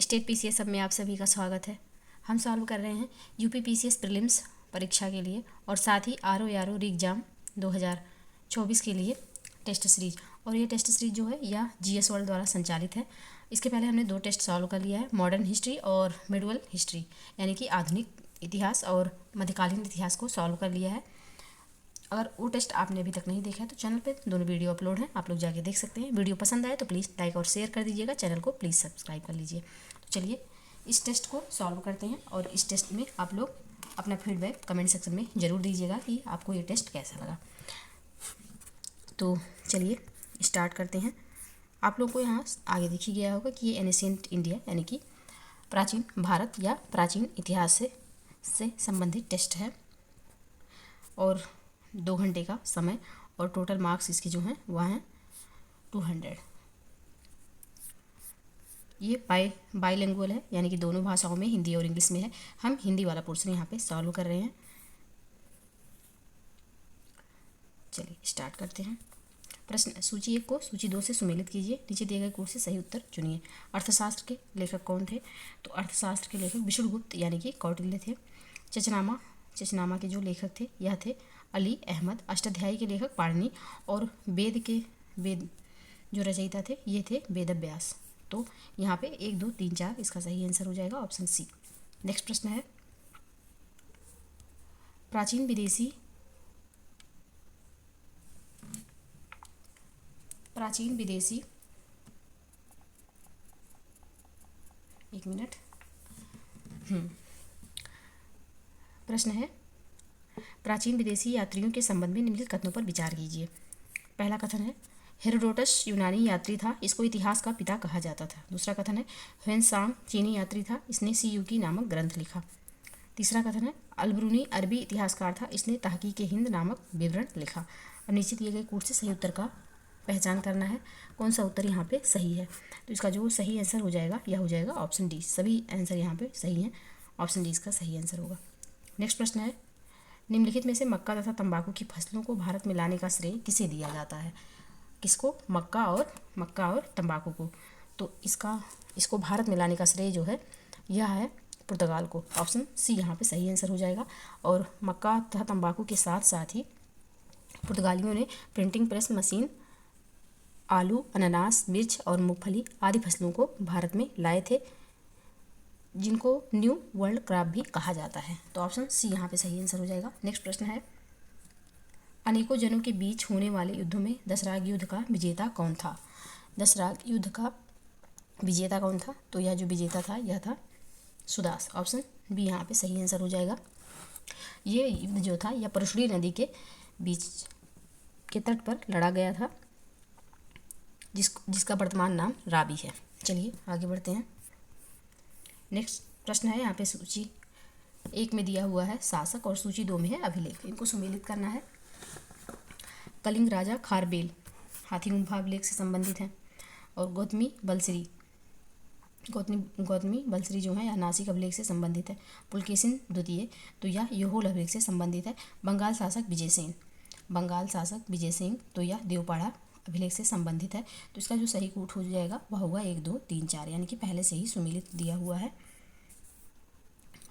State PCS सब में आप सभी का स्वागत है। हम सॉल्व कर रहे हैं यूपी पीसीएस प्रीलिम्स परीक्षा के लिए और साथ ही आरओ एग्जाम 2024 के लिए टेस्ट सीरीज। और ये टेस्ट सीरीज जो है यह जीएस वर्ल्ड द्वारा संचालित है। इसके पहले हमने 2 टेस्ट सॉल्व कर लिया है, मॉडर्न हिस्ट्री और मिडवल हिस्ट्री, यानी कि आधुनिक इतिहास और मध्यकालीन इतिहास को सॉल्व कर लिया है। अगर वो टेस्ट आपने अभी तक नहीं देखा है तो चैनल पे दोनों वीडियो अपलोड हैं, आप लोग जाके देख सकते हैं। वीडियो पसंद आए तो प्लीज़ लाइक और शेयर कर दीजिएगा, चैनल को प्लीज़ सब्सक्राइब कर लीजिए। तो चलिए इस टेस्ट को सॉल्व करते हैं और इस टेस्ट में आप लोग अपना फीडबैक कमेंट सेक्शन में ज़रूर दीजिएगा कि आपको ये टेस्ट कैसा लगा। तो चलिए स्टार्ट करते हैं। आप लोग को यहाँ आगे देखी गया होगा कि ये एनिशिएंट इंडिया यानी कि प्राचीन भारत या प्राचीन इतिहास से संबंधित टेस्ट है और 2 घंटे का समय और टोटल मार्क्स इसके जो हैं वह हैं 200। ये बाईलिंगुअल है, यानी कि दोनों भाषाओं में, हिंदी और इंग्लिश में है। हम हिंदी वाला पोर्शन यहाँ पे सॉल्व कर रहे हैं। चलिए स्टार्ट करते हैं। प्रश्न सूची 1 को सूची 2 से सुमेलित कीजिए। नीचे दिए गए कोड से सही उत्तर चुनिए। अर्थशास्त्र के लेखक कौन थे? तो अर्थशास्त्र के लेखक विष्णुगुप्त यानी कि कौटिल्य थे। चचनामा के जो लेखक थे यह थे अली अहमद। अष्टाध्यायी के लेखक पाणिनि और वेद जो रचयिता थे ये थे वेदव्यास। तो यहाँ पे 1 2 3 4 इसका सही आंसर हो जाएगा ऑप्शन सी। नेक्स्ट प्रश्न है प्राचीन विदेशी 1 मिनट। प्रश्न है प्राचीन विदेशी यात्रियों के संबंध में निम्नलिखित कथनों पर विचार कीजिए। पहला कथन है हेरोडोटस यूनानी यात्री था, इसको इतिहास का पिता कहा जाता था। दूसरा कथन है ह्वेनसांग चीनी यात्री था, इसने सीयूकी नामक ग्रंथ लिखा। तीसरा कथन है अलब्रूनी अरबी इतिहासकार था, इसने तहकीक हिंद नामक विवरण लिखा। और नीचे दिए गए कोड से सही उत्तर का पहचान करना है, कौन सा उत्तर यहाँ पे सही है। तो इसका जो सही आंसर हो जाएगा यह हो जाएगा ऑप्शन डी। सभी आंसर यहाँ पे सही हैं, ऑप्शन डी इसका सही आंसर होगा। नेक्स्ट प्रश्न है निम्नलिखित में से मक्का तथा तंबाकू की फसलों को भारत में लाने का श्रेय किसे दिया जाता है? किसको? मक्का और तंबाकू को। तो इसको भारत में लाने का श्रेय जो है यह है पुर्तगाल को। ऑप्शन सी यहाँ पे सही आंसर हो जाएगा। और मक्का तथा तंबाकू के साथ साथ ही पुर्तगालियों ने प्रिंटिंग प्रेस मशीन, आलू, अनानास, मिर्च और मूंगफली आदि फसलों को भारत में लाए थे, जिनको न्यू वर्ल्ड क्रॉप भी कहा जाता है। तो ऑप्शन सी यहाँ पे सही आंसर हो जाएगा। नेक्स्ट प्रश्न है अनेकों जनों के बीच होने वाले युद्धों में दसराग युद्ध का विजेता कौन था? दसराग युद्ध का विजेता कौन था? तो यह जो विजेता था यह था सुदास। ऑप्शन बी यहाँ पे सही आंसर हो जाएगा। ये युद्ध जो था यह परशुरी नदी के बीच के तट पर लड़ा गया था, जिसका वर्तमान नाम रावी है। चलिए आगे बढ़ते हैं। नेक्स्ट प्रश्न है यहाँ पे सूची 1 में दिया हुआ है शासक और सूची 2 में है अभिलेख। इनको सुमेलित करना है। कलिंग राजा खारबेल हाथी गुम्फा अभिलेख से संबंधित है और गौतमी बलसरी जो है यह नासिक अभिलेख से संबंधित है। पुलकेशिन द्वितीय तो यह योहोल अभिलेख से संबंधित है। बंगाल शासक विजय सिंह तो यह देवपाड़ा अभिलेख से संबंधित है। तो इसका जो सही कूट हो जाएगा वह होगा 1 2 3 4, यानी कि पहले से ही सुमेलित दिया हुआ है।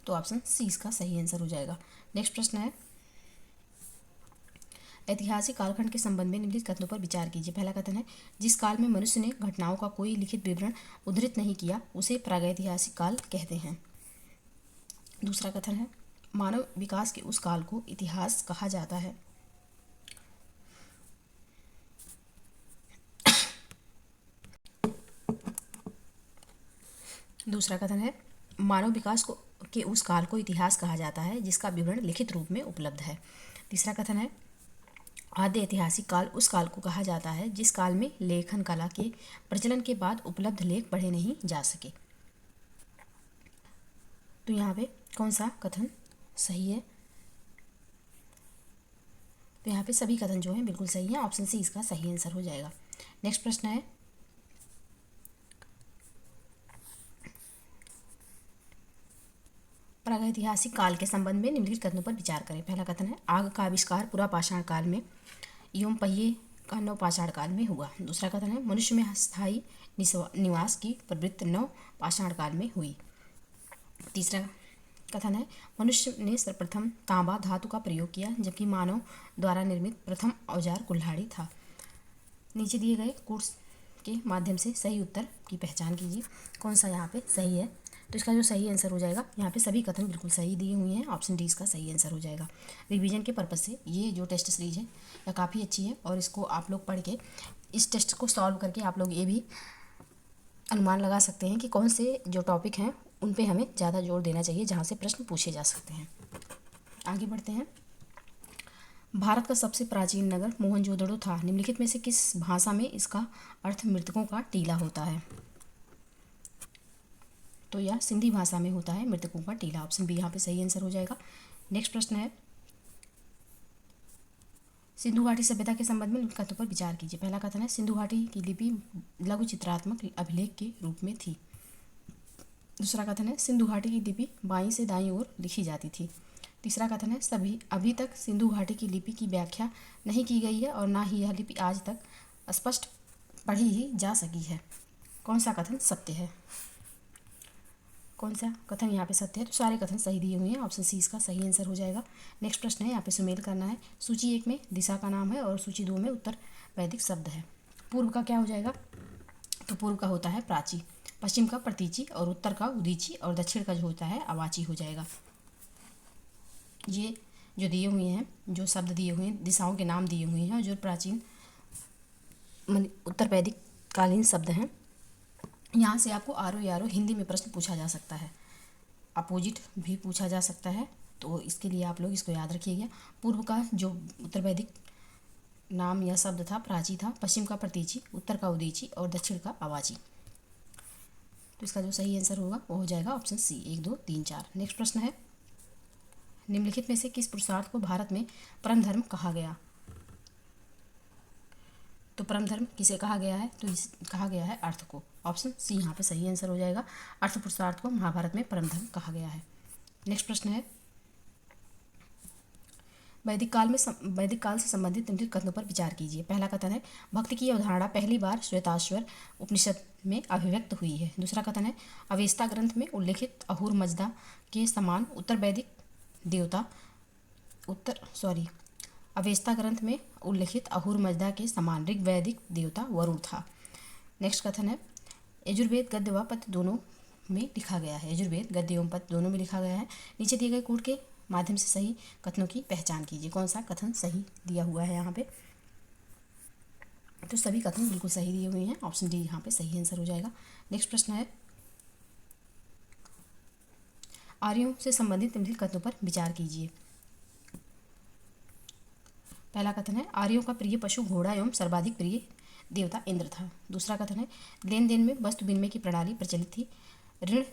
तो ऑप्शन सी इसका सही आंसर हो जाएगा। नेक्स्ट प्रश्न है ऐतिहासिक कालखंड के संबंध में निम्नलिखित कथनों पर विचार कीजिए। पहला कथन है जिस काल में मनुष्य ने घटनाओं का कोई लिखित विवरण उद्धृत नहीं किया उसे प्रागैतिहासिक काल कहते हैं। दूसरा कथन है मानव विकास के उस काल को इतिहास कहा जाता है। दूसरा कथन है मानव विकास के उस काल को इतिहास कहा जाता है जिसका विवरण लिखित रूप में उपलब्ध है। तीसरा कथन है आद्य ऐतिहासिक काल उस काल को कहा जाता है जिस काल में लेखन कला के प्रचलन के बाद उपलब्ध लेख पढ़े नहीं जा सके। तो यहाँ पे कौन सा कथन सही है? तो यहाँ पे सभी कथन जो हैं बिल्कुल सही हैं, ऑप्शन सी इसका सही आंसर हो जाएगा। नेक्स्ट प्रश्न है प्रागैतिहासिक काल के संबंध में निम्नलिखित कथनों पर विचार करें। पहला कथन है आग का आविष्कार पुरापाषाण काल में एवं पहिए का नवपाषाण काल में हुआ। दूसरा कथन है मनुष्य में स्थायी निवास की प्रवृत्ति नवपाषाण काल में हुई। तीसरा कथन है मनुष्य ने सर्वप्रथम तांबा धातु का प्रयोग किया, जबकि मानव द्वारा निर्मित प्रथम औजार कुल्हाड़ी था। नीचे दिए गए कोर्स के माध्यम से सही उत्तर की पहचान कीजिए, कौन सा यहाँ पे सही है। तो इसका जो सही आंसर हो जाएगा, यहाँ पे सभी कथन बिल्कुल सही दिए हुए हैं, ऑप्शन डी इसका सही आंसर हो जाएगा। रिवीजन के पर्पज़ से ये जो टेस्ट सीरीज है यह काफ़ी अच्छी है, और इसको आप लोग पढ़ के इस टेस्ट को सॉल्व करके आप लोग ये भी अनुमान लगा सकते हैं कि कौन से जो टॉपिक हैं उन पे हमें ज़्यादा जोर देना चाहिए, जहाँ से प्रश्न पूछे जा सकते हैं। आगे बढ़ते हैं। भारत का सबसे प्राचीन नगर मोहनजोदड़ो था। निम्नलिखित में से किस भाषा में इसका अर्थ मृतकों का टीला होता है? तो यह सिंधी भाषा में होता है, मृतकों का टीला। ऑप्शन बी यहाँ पे सही आंसर हो जाएगा। नेक्स्ट प्रश्न है सिंधु घाटी सभ्यता के संबंध में निम्न कथनों पर विचार कीजिए। पहला कथन है सिंधु घाटी की लिपि लघु चित्रात्मक अभिलेख के रूप में थी। दूसरा कथन है सिंधु घाटी की लिपि बाईं से दाईं ओर लिखी जाती थी। तीसरा कथन है अभी तक सिंधु घाटी की लिपि की व्याख्या नहीं की गई है, और ना ही यह लिपि आज तक स्पष्ट पढ़ी ही जा सकी है। कौन सा कथन सत्य है? कौन सा कथन यहाँ पे सत्य है? तो सारे कथन सही दिए हुए हैं, ऑप्शन सी इसका सही आंसर हो जाएगा। नेक्स्ट प्रश्न है, यहाँ पे सुमेल करना है। सूची 1 में दिशा का नाम है और सूची 2 में उत्तर वैदिक शब्द है। पूर्व का क्या हो जाएगा? तो पूर्व का होता है प्राची, पश्चिम का प्रतीची, और उत्तर का उदीची, और दक्षिण का जो होता है अवाची हो जाएगा। ये जो दिए हुए हैं, जो शब्द दिए हुए हैं, दिशाओं के नाम दिए हुए हैं, और जो प्राचीन उत्तर वैदिक कालीन शब्द हैं। यहाँ से आपको आरो यारो हिंदी में प्रश्न पूछा जा सकता है, अपोजिट भी पूछा जा सकता है, तो इसके लिए आप लोग इसको याद रखिएगा। पूर्व का जो उत्तर वैदिक नाम या शब्द था प्राची था, पश्चिम का प्रतीची, उत्तर का उदीची, और दक्षिण का अवाची। तो इसका जो सही आंसर होगा वो हो जाएगा ऑप्शन सी 1, 2, 3, 4। नेक्स्ट प्रश्न है निम्नलिखित में से किस पुरुषार्थ को भारत में परम धर्म कहा गया? तो परम धर्म किसे कहा गया है? तो कहा गया है अर्थ को। ऑप्शन सी यहाँ पे सही आंसर हो जाएगा। अर्थ पुरुषार्थ को महाभारत में परम धर्म कहा गया है। नेक्स्ट प्रश्न है वैदिक काल से संबंधित निम्नलिखित कथनों पर विचार कीजिए। पहला कथन है भक्ति की अवधारणा पहली बार श्वेताश्वर उपनिषद में अभिव्यक्त हुई है। दूसरा कथन है अवेस्ता ग्रंथ में उल्लिखित अहूर मजदा के समान अवेस्ता ग्रंथ में उल्लिखित अहूर मजदा के समान ऋग्वैदिक देवता वरुण था। नेक्स्ट कथन है यजुर्वेद गद्य व पद्य दोनों में लिखा गया है। यजुर्वेद गद्य एवं पद्य दोनों में लिखा गया है। नीचे दिए गए कोड के माध्यम से सही कथनों की पहचान कीजिए। कौन सा कथन सही दिया हुआ है यहाँ पे? तो सभी कथन बिल्कुल सही दिए हुए हैं, ऑप्शन डी यहाँ पे सही आंसर हो जाएगा। नेक्स्ट प्रश्न है आर्यों से संबंधित निम्नलिखित कथनों पर विचार कीजिए। पहला कथन है आर्यों का प्रिय पशु घोड़ा एवं सर्वाधिक प्रिय देवता इंद्र था। दूसरा कथन है लेन देन में वस्तु विनिमय की प्रणाली प्रचलित थी। ऋण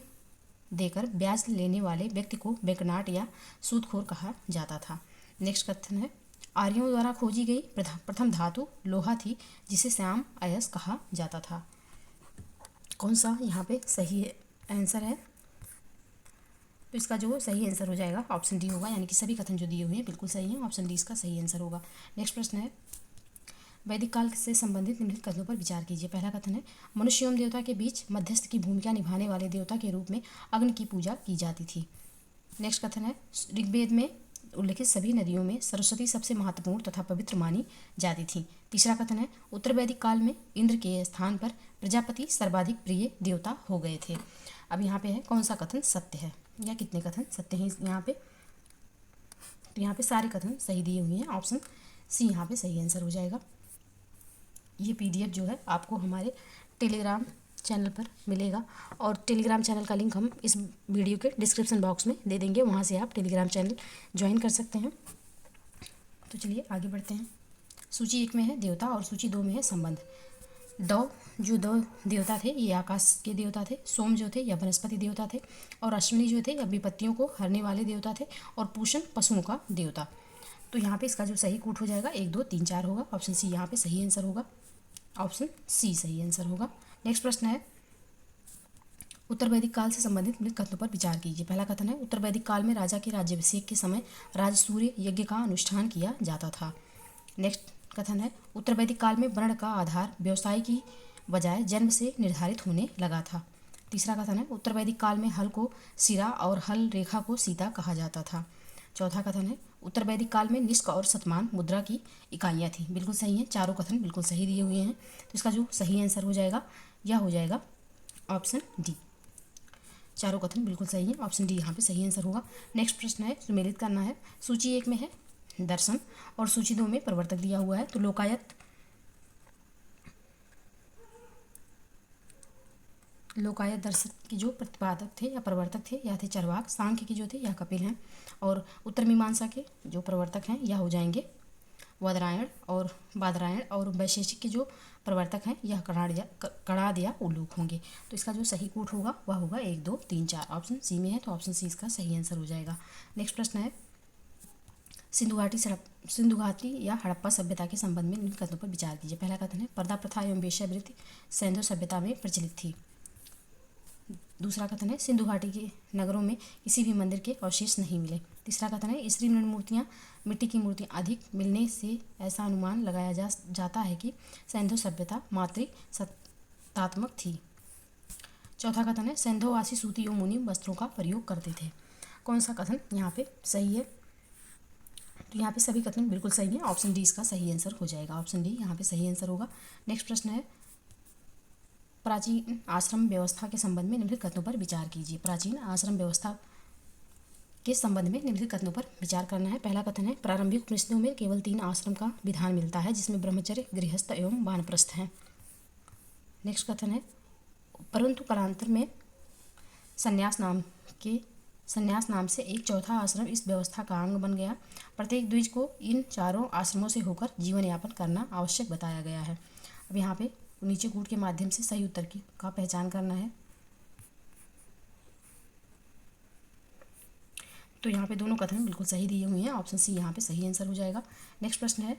देकर ब्याज लेने वाले व्यक्ति को बैंकनाट या सूदखोर कहा जाता था। नेक्स्ट कथन है आर्यों द्वारा खोजी गई प्रथम धातु लोहा थी, जिसे श्याम अयस कहा जाता था। कौन सा यहाँ पे सही आंसर है? तो इसका जो सही आंसर हो जाएगा ऑप्शन डी होगा, यानी कि सभी कथन जो दिए हुए हैं बिल्कुल सही हैं, ऑप्शन डी इसका सही आंसर होगा। नेक्स्ट प्रश्न है वैदिक काल से संबंधित निम्नलिखित कथनों पर विचार कीजिए। पहला कथन है मनुष्य एवं देवता के बीच मध्यस्थ की भूमिका निभाने वाले देवता के रूप में अग्नि की पूजा की जाती थी। नेक्स्ट कथन है ऋग्वेद में उल्लिखित सभी नदियों में सरस्वती सबसे महत्वपूर्ण तथा पवित्र मानी जाती थी। तीसरा कथन है उत्तर वैदिक काल में इंद्र के स्थान पर प्रजापति सर्वाधिक प्रिय देवता हो गए थे। अब यहाँ पे है कौन सा कथन सत्य है या कितने कथन सत्य हैं यहाँ पे? तो यहाँ पे सारे कथन सही दिए हुए हैं, ऑप्शन सी यहाँ पे सही आंसर हो जाएगा। ये PDF जो है आपको हमारे टेलीग्राम चैनल पर मिलेगा, और टेलीग्राम चैनल का लिंक हम इस वीडियो के डिस्क्रिप्शन बॉक्स में दे देंगे, वहाँ से आप टेलीग्राम चैनल ज्वाइन कर सकते हैं। तो चलिए आगे बढ़ते हैं। सूची 1 में है देवता और सूची 2 में है संबंध। जो दो देवता थे ये आकाश के देवता थे, सोम जो थे या वनस्पति देवता थे, और अश्विनी जो थे या विपत्तियों को हरने वाले देवता थे, और पूषण पशुओं का देवता। तो यहाँ पे इसका जो सही कूट हो जाएगा 1, 2, 3, 4 होगा, ऑप्शन सी यहाँ पे सही आंसर होगा, ऑप्शन सी सही आंसर होगा। नेक्स्ट प्रश्न है उत्तर वैदिक काल से संबंधित निम्नलिखित कथनों पर विचार कीजिए। पहला कथन है उत्तर वैदिक काल में राजा के राज्याभिषेक के समय राजसूय यज्ञ का अनुष्ठान किया जाता था। नेक्स्ट कथन है उत्तर वैदिक काल में वर्ण का आधार व्यवसाय की बजाय जन्म से निर्धारित होने लगा था। तीसरा कथन है उत्तर वैदिक काल में हल को सिरा और हल रेखा को सीता कहा जाता था। चौथा कथन है उत्तर वैदिक काल में निष्क और शतमान मुद्रा की इकाइयाँ थी। बिल्कुल सही है, चारों कथन बिल्कुल सही दिए हुए हैं। तो इसका जो सही आंसर हो जाएगा यह हो जाएगा ऑप्शन डी। चारों कथन बिल्कुल सही है, ऑप्शन डी यहाँ पे सही आंसर होगा। नेक्स्ट प्रश्न है सुमेलित करना है। सूची 1 में है दर्शन और सूची 2 में प्रवर्तक दिया हुआ है। तो लोकायत दर्शन के जो प्रतिपादक थे या प्रवर्तक थे यह थे चरवाक। सांख्य के जो थे यह कपिल हैं। और उत्तर मीमांसा के जो प्रवर्तक हैं यह हो जाएंगे वदरायण और बादरायण। और वैशेषिक के जो प्रवर्तक हैं यह कणाद या उल्लूक होंगे। तो इसका जो सही कूट होगा वह होगा 1, 2, 3, 4। ऑप्शन सी में है, तो ऑप्शन सी इसका सही आंसर हो जाएगा। नेक्स्ट प्रश्न है सिंधु घाटी या हड़प्पा सभ्यता के संबंध में निम्न कथनों पर विचार कीजिए। पहला कथन है पर्दा प्रथा एवं वेश्यावृत्ति सिंधु सभ्यता में प्रचलित थी। दूसरा कथन है सिंधु घाटी के नगरों में किसी भी मंदिर के अवशेष नहीं मिले। तीसरा कथन है स्त्री मृण मूर्तियाँ मिट्टी की मूर्तियाँ अधिक मिलने से ऐसा अनुमान लगाया जाता है कि सिंधु सभ्यता मातृसत्तात्मक थी। चौथा कथन है सिंधुवासी सूती एवं मुनि वस्त्रों का प्रयोग करते थे। कौन सा कथन यहाँ पे सही है? तो यहाँ पे सभी कथन बिल्कुल सही है, ऑप्शन डी इसका सही आंसर हो जाएगा। ऑप्शन डी यहाँ पे सही आंसर होगा। नेक्स्ट प्रश्न है प्राचीन आश्रम व्यवस्था के संबंध में निम्नलिखित कथनों पर विचार कीजिए। प्राचीन आश्रम व्यवस्था के संबंध में निम्नलिखित कथनों पर विचार करना है। पहला कथन है प्रारंभिक उपनिषदों में केवल 3 आश्रम का विधान मिलता है जिसमें ब्रह्मचर्य, गृहस्थ एवं वानप्रस्थ हैं। नेक्स्ट कथन है परंतु कालांतर में संन्यास नाम से एक चौथा आश्रम इस व्यवस्था का अंग बन गया। प्रत्येक द्विज को इन चारों आश्रमों से होकर जीवन यापन करना आवश्यक बताया गया है। अब यहाँ पे नीचे कूट के माध्यम से सही उत्तर का पहचान करना है। तो यहाँ पे दोनों कथन बिल्कुल सही दिए हुए हैं, ऑप्शन सी यहाँ पे सही आंसर हो जाएगा। नेक्स्ट प्रश्न है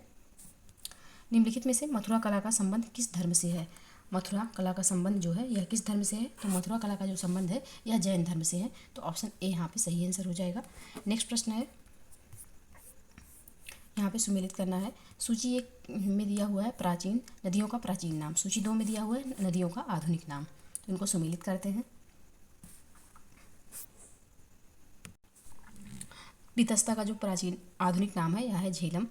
निम्नलिखित में से मथुरा कला का संबंध किस धर्म से है? मथुरा कला का संबंध जो है यह किस धर्म से है? तो मथुरा कला का जो संबंध है यह जैन धर्म से है। तो ऑप्शन ए यहाँ पे सही आंसर हो जाएगा। नेक्स्ट प्रश्न है यहाँ पे सुमेलित करना है। सूची 1 में दिया हुआ है प्राचीन नदियों का प्राचीन नाम। सूची 2 में दिया हुआ है नदियों का आधुनिक नाम। तो इनको सुमेलित करते हैं। बीतस्ता का जो प्राचीन आधुनिक नाम है यह है झेलम।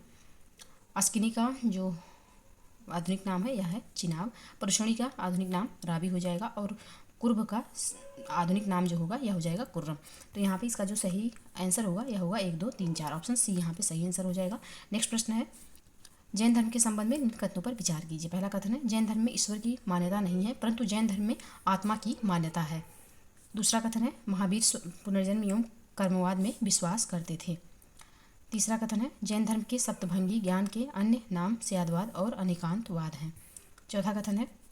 अस्किनी का जो आधुनिक नाम है यह है चिनाब। परुषणी का आधुनिक नाम रावी हो जाएगा। और कुर्भ का आधुनिक नाम जो होगा यह हो जाएगा कुर्रम। तो यहाँ पे इसका जो सही आंसर होगा यह होगा 1, 2, 3, 4। ऑप्शन सी यहाँ पे सही आंसर हो जाएगा। नेक्स्ट प्रश्न है जैन धर्म के संबंध में निम्न कथनों पर विचार कीजिए। पहला कथन है जैन धर्म में ईश्वर की मान्यता नहीं है परंतु जैन धर्म में आत्मा की मान्यता है। दूसरा कथन है महावीर पुनर्जन्म एवं कर्मवाद में विश्वास करते थे। तीसरा कथन है जैन धर्म के सप्तभंगी ज्ञान के अन्य नाम स्यादवाद और अनेकांतवाद हैं। चौथा कथन है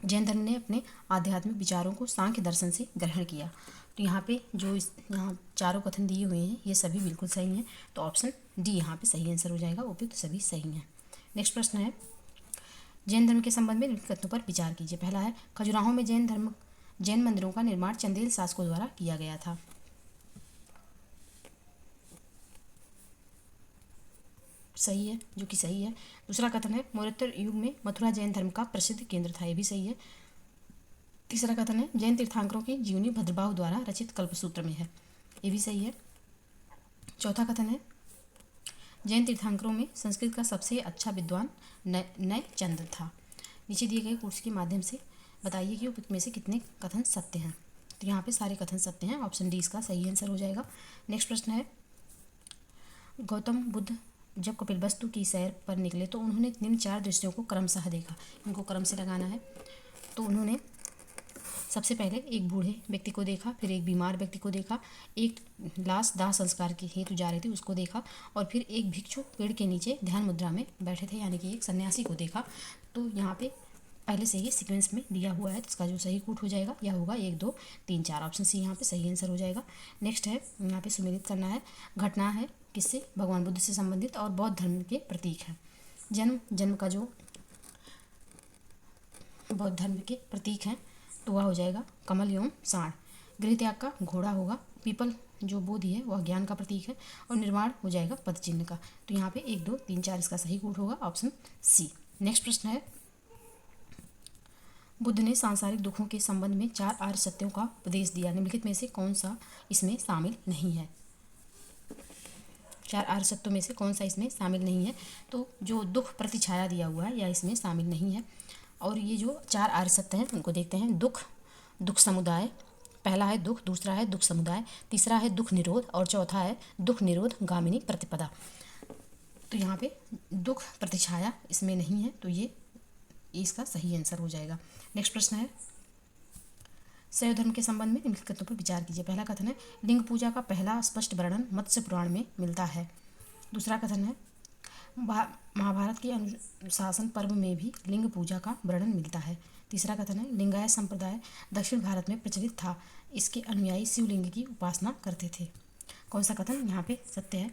जैन धर्म ने अपने आध्यात्मिक विचारों को सांख्य दर्शन से ग्रहण किया। तो यहाँ पे जो यहाँ चारों कथन दिए हुए हैं ये सभी बिल्कुल सही हैं। तो ऑप्शन डी यहाँ पे सही आंसर हो जाएगा। उपयुक्त सभी सही हैं। नेक्स्ट प्रश्न है जैन धर्म के संबंध में निम्नलिखित कथनों पर विचार कीजिए। पहला है खजुराहो में जैन मंदिरों का निर्माण चंदेल शासकों द्वारा किया गया था। सही है, जो कि सही है। दूसरा कथन है मौर्योत्तर युग में मथुरा जैन धर्म का प्रसिद्ध केंद्र था। ये भी सही है। तीसरा कथन है जैन तीर्थंकरों की जीवनी भद्रबाहु द्वारा रचित कल्पसूत्र में है। ये भी सही है। चौथा कथन है जैन तीर्थंकरों में संस्कृत का सबसे अच्छा विद्वान नय चंद्र था। नीचे दिए गए कोर्स के माध्यम से बताइए कि उपयुक्त में से कितने कथन सत्य हैं। तो यहाँ पे सारे कथन सत्य हैं। ऑप्शन डी इसका सही आंसर हो जाएगा। नेक्स्ट प्रश्न है गौतम बुद्ध जब कपिलवस्तु की सैर पर निकले तो उन्होंने निम्न 4 दृश्यों को क्रमशः देखा। इनको क्रम से लगाना है। तो उन्होंने सबसे पहले एक बूढ़े व्यक्ति को देखा, फिर एक बीमार व्यक्ति को देखा, एक लाश दाह संस्कार के हेतु जा रही थी उसको देखा, और फिर एक भिक्षु पेड़ के नीचे ध्यान मुद्रा में बैठे थे यानी कि एक सन्यासी को देखा। तो यहाँ पे पहले से ही सीक्वेंस में दिया हुआ है। तो इसका जो सही कूट हो जाएगा यह होगा 1, 2, 3, 4। ऑप्शन सी यहाँ पे सही आंसर हो जाएगा। नेक्स्ट है यहाँ पे सुमेलित करना है। घटना है किससे? भगवान बुद्ध से संबंधित और बौद्ध धर्म के प्रतीक है। जन्म का जो बौद्ध धर्म के प्रतीक हैं तो वह हो जाएगा कमल एवं सांड। गृह त्याग का घोड़ा होगा पीपल जो बोधि है वह ज्ञान का प्रतीक है और निर्माण हो जाएगा पद चिन्ह का। तो यहाँ पे 1 2 3 4 इसका सही कोड होगा ऑप्शन सी। नेक्स्ट प्रश्न है, बुद्ध ने सांसारिक दुखों के संबंध में 4 आर्य सत्यों का उपदेश दिया, निम्नलिखित में से कौन सा इसमें शामिल नहीं है? 4 आर्य सत्यों में से कौन सा इसमें शामिल नहीं है? तो जो दुख प्रतिछाया दिया हुआ है यह इसमें शामिल नहीं है। और ये जो 4 आर्य सत्य हैं उनको देखते हैं। दुख, दुख समुदाय, पहला है दुख, दूसरा है दुख समुदाय, तीसरा है दुख निरोध और चौथा है दुख निरोध गामिनी प्रतिपदा। तो यहाँ पे दुख प्रतिछाया इसमें नहीं है, तो ये इसका सही आंसर हो जाएगा। नेक्स्ट प्रश्न है, शैव धर्म के संबंध में निम्नलिखित कथनों पर विचार कीजिए। पहला कथन है, लिंग पूजा का पहला स्पष्ट वर्णन मत्स्य पुराण में मिलता है। दूसरा कथन है, महाभारत के अनुशासन पर्व में भी लिंग पूजा का वर्णन मिलता है। तीसरा कथन है, लिंगायत संप्रदाय दक्षिण भारत में प्रचलित था, इसके अनुयायी शिवलिंग की उपासना करते थे। कौन सा कथन यहाँ पे सत्य है?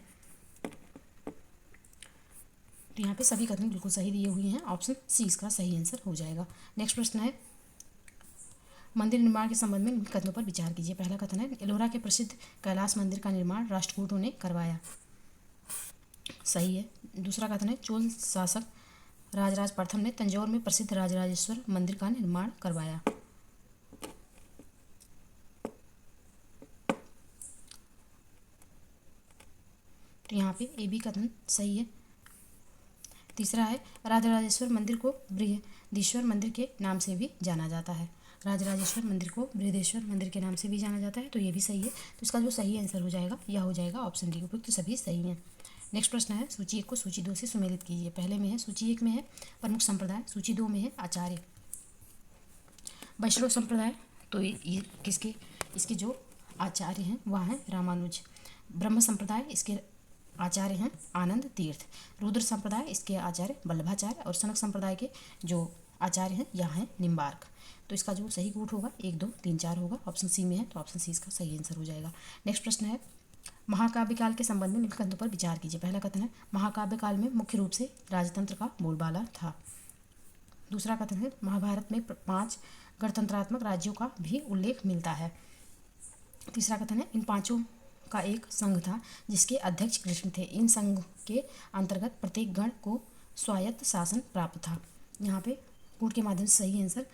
तो यहाँ पे सभी कथन बिल्कुल सही दिए हुए हैं, ऑप्शन सी इसका सही आंसर हो जाएगा। नेक्स्ट प्रश्न है, मंदिर निर्माण के संबंध में निम्नलिखित कथनों पर विचार कीजिए। पहला कथन है, एलोरा के प्रसिद्ध कैलाश मंदिर का निर्माण राष्ट्रकूटों ने करवाया, सही है। दूसरा कथन है, चोल शासक राजराज प्रथम ने तंजौर में प्रसिद्ध राजराजेश्वर मंदिर का निर्माण करवाया, तो यहाँ पे ए बी कथन सही है। तीसरा है, राजराजेश्वर मंदिर को बृहदीश्वर मंदिर के नाम से भी जाना जाता है। राजराजेश्वर मंदिर को बृहदेश्वर मंदिर के नाम से भी जाना जाता है, तो ये भी सही है। तो इसका जो सही आंसर हो जाएगा यह हो जाएगा ऑप्शन डी, उपयुक्त सभी सही हैं। नेक्स्ट प्रश्न है, सूची 1 को सूची 2 से सुमेलित कीजिए। पहले में है, सूची 1 में है प्रमुख संप्रदाय, सूची 2 में है आचार्य। वैष्णव संप्रदाय, तो ये किसके, इसके जो आचार्य हैं वह हैं रामानुज। ब्रह्म संप्रदाय, इसके आचार्य हैं आनंद तीर्थ। रुद्र संप्रदाय, इसके आचार्य वल्लभाचार्य। और सनक संप्रदाय के जो आचार्य हैं यह हैं निम्बार्क। तो इसका जो सही कोड होगा 1 2 3 4 होगा, ऑप्शन सी में है, तो ऑप्शन सी इसका सही आंसर हो जाएगा। नेक्स्ट प्रश्न है, महाकाव्य काल के संबंध में निम्नलिखित कथनों पर विचार कीजिए। पहला कथन है, महाकाव्य काल में मुख्य रूप से राजतंत्र का बोलबाला था। दूसरा कथन है, महाभारत में 5 गणतंत्रात्मक राज्यों का भी उल्लेख मिलता है। तीसरा कथन है, इन 5 का एक संघ था जिसके अध्यक्ष कृष्ण थे, इन संघ के अंतर्गत प्रत्येक गण को स्वायत्त शासन प्राप्त था। यहाँ पे कोड के माध्यम से सही आंसर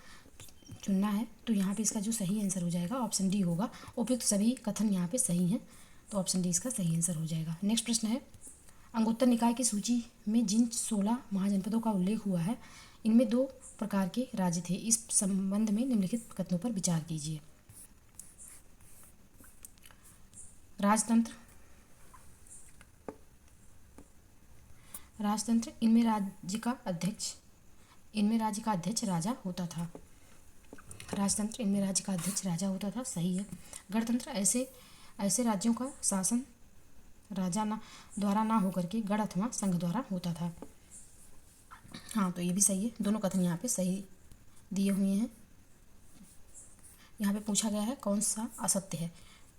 चुनना है, तो यहाँ पे इसका जो सही आंसर हो जाएगा ऑप्शन डी होगा। उपयुक्त सभी कथन यहाँ पे सही हैं, तो ऑप्शन डी इसका सही आंसर हो जाएगा। नेक्स्ट प्रश्न है, अंगुत्तर निकाय की सूची में जिन 16 महाजनपदों का उल्लेख हुआ है इनमें 2 प्रकार के राज्य थे, इस संबंध में निम्नलिखित कथनों पर विचार कीजिए। राजतंत्र, राजतंत्र, इनमें राज्य का अध्यक्ष राजा होता था। राजतंत्र, इनमें राज्य का अध्यक्ष राजा होता था, सही है। गणतंत्र, ऐसे राज्यों का शासन राजा द्वारा ना होकर के गण अथवा संघ द्वारा होता था। हाँ, तो ये भी सही है, दोनों कथन यहाँ पे सही दिए हुए हैं। यहाँ पे पूछा गया है कौन सा असत्य है,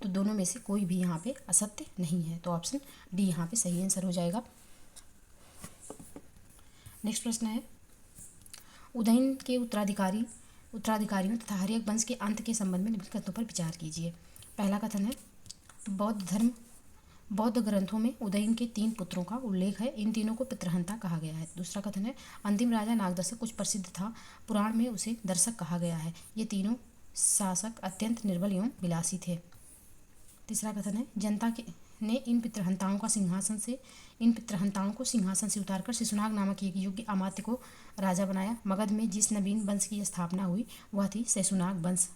तो दोनों में से कोई भी यहाँ पे असत्य नहीं है, तो ऑप्शन डी यहाँ पे सही आंसर हो जाएगा। नेक्स्ट प्रश्न है, उदयन के उत्तराधिकारियों तथा हर्यक वंश के अंत के संबंध में निम्नलिखित कथनों पर विचार कीजिए। पहला कथन है, बौद्ध ग्रंथों में उदयन के 3 पुत्रों का उल्लेख है, इन तीनों को पितृहंता कहा गया है। दूसरा कथन है, अंतिम राजा नागदर्शक कुछ प्रसिद्ध था, पुराण में उसे दर्शक कहा गया है, ये तीनों शासक अत्यंत निर्बल एवं विलासी थे। तीसरा कथन है, जनता ने इन पितृहंताओं को सिंहासन से उतारकर शिशुनाग नामक एक योग्य अमात्य को राजा बनाया। मगध में जिस नवीन वंश की स्थापना हुई वह थी शेषुनाग वंश,